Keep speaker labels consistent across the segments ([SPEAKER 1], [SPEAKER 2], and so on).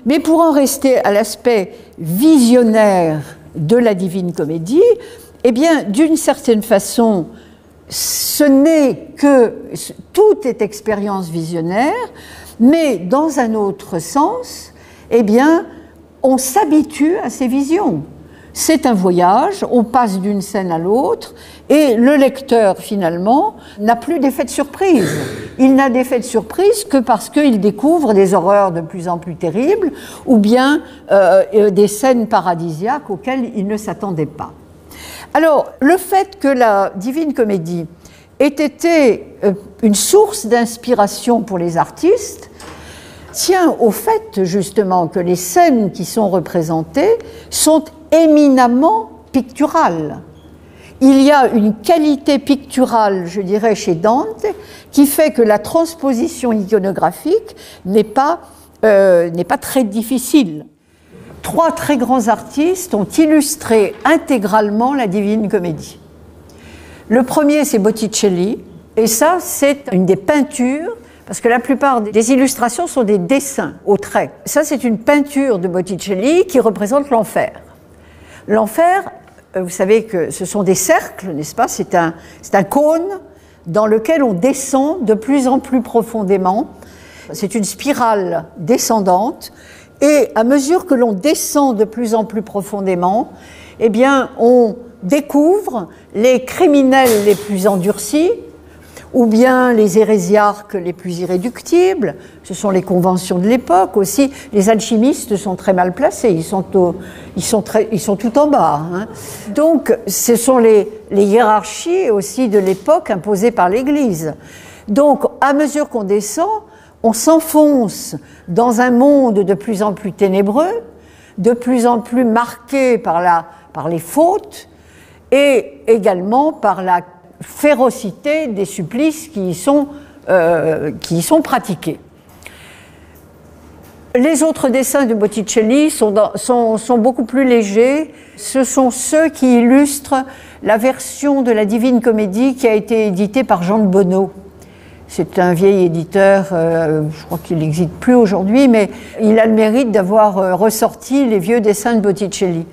[SPEAKER 1] Mais pour en rester à l'aspect visionnaire de la Divine Comédie, eh bien, d'une certaine façon, ce n'est que tout est expérience visionnaire, mais dans un autre sens, eh bien, on s'habitue à ces visions. C'est un voyage, on passe d'une scène à l'autre, et le lecteur, finalement, n'a plus d'effet de surprise. Il n'a d'effet de surprise que parce qu'il découvre des horreurs de plus en plus terribles, ou bien des scènes paradisiaques auxquelles il ne s'attendait pas. Alors, le fait que la Divine Comédie ait été une source d'inspiration pour les artistes tient au fait, justement, que les scènes qui sont représentées sont éminemment picturales. Il y a une qualité picturale, je dirais, chez Dante, qui fait que la transposition iconographique n'est pas très difficile. 3 très grands artistes ont illustré intégralement la Divine Comédie. Le premier, c'est Botticelli, et ça, c'est une des peintures, parce que la plupart des illustrations sont des dessins au trait. Ça, c'est une peinture de Botticelli qui représente l'enfer. L'enfer, vous savez que ce sont des cercles, n'est-ce pas? C'est un cône dans lequel on descend de plus en plus profondément. C'est une spirale descendante. Et à mesure que l'on descend de plus en plus profondément, eh bien, on découvre les criminels les plus endurcis, ou bien les hérésiarques les plus irréductibles. Ce sont les conventions de l'époque aussi. Les alchimistes sont très mal placés, ils sont tout en bas. Hein. Donc, ce sont les hiérarchies aussi de l'époque imposées par l'Église. Donc, à mesure qu'on descend, on s'enfonce dans un monde de plus en plus ténébreux, de plus en plus marqué par les fautes et également par la férocité des supplices qui y sont pratiqués. Les autres dessins de Botticelli sont beaucoup plus légers. Ce sont ceux qui illustrent la version de la Divine Comédie qui a été éditée par Jean de Bonneau. C'est un vieil éditeur, je crois qu'il n'existe plus aujourd'hui, mais il a le mérite d'avoir ressorti les vieux dessins de Botticelli.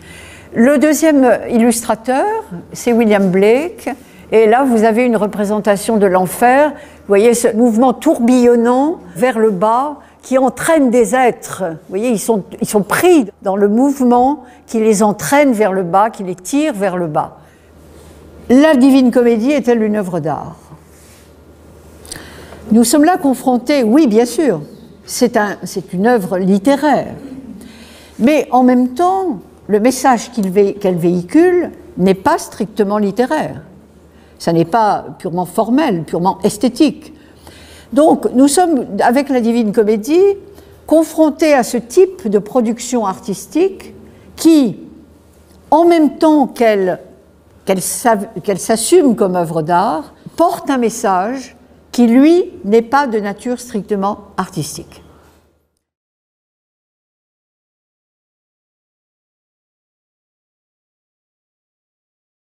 [SPEAKER 1] Le deuxième illustrateur, c'est William Blake, et là vous avez une représentation de l'enfer. Vous voyez ce mouvement tourbillonnant vers le bas qui entraîne des êtres. Vous voyez, ils sont pris dans le mouvement qui les entraîne vers le bas, qui les tire vers le bas. La Divine Comédie est-elle une œuvre d'art ? Nous sommes là confrontés, oui, bien sûr, c'est une œuvre littéraire, mais en même temps, le message qu'elle véhicule n'est pas strictement littéraire. Ça n'est pas purement formel, purement esthétique. Donc, nous sommes, avec la Divine Comédie, confrontés à ce type de production artistique qui, en même temps qu'elle s'assume comme œuvre d'art, porte un message qui, lui, n'est pas de nature strictement artistique.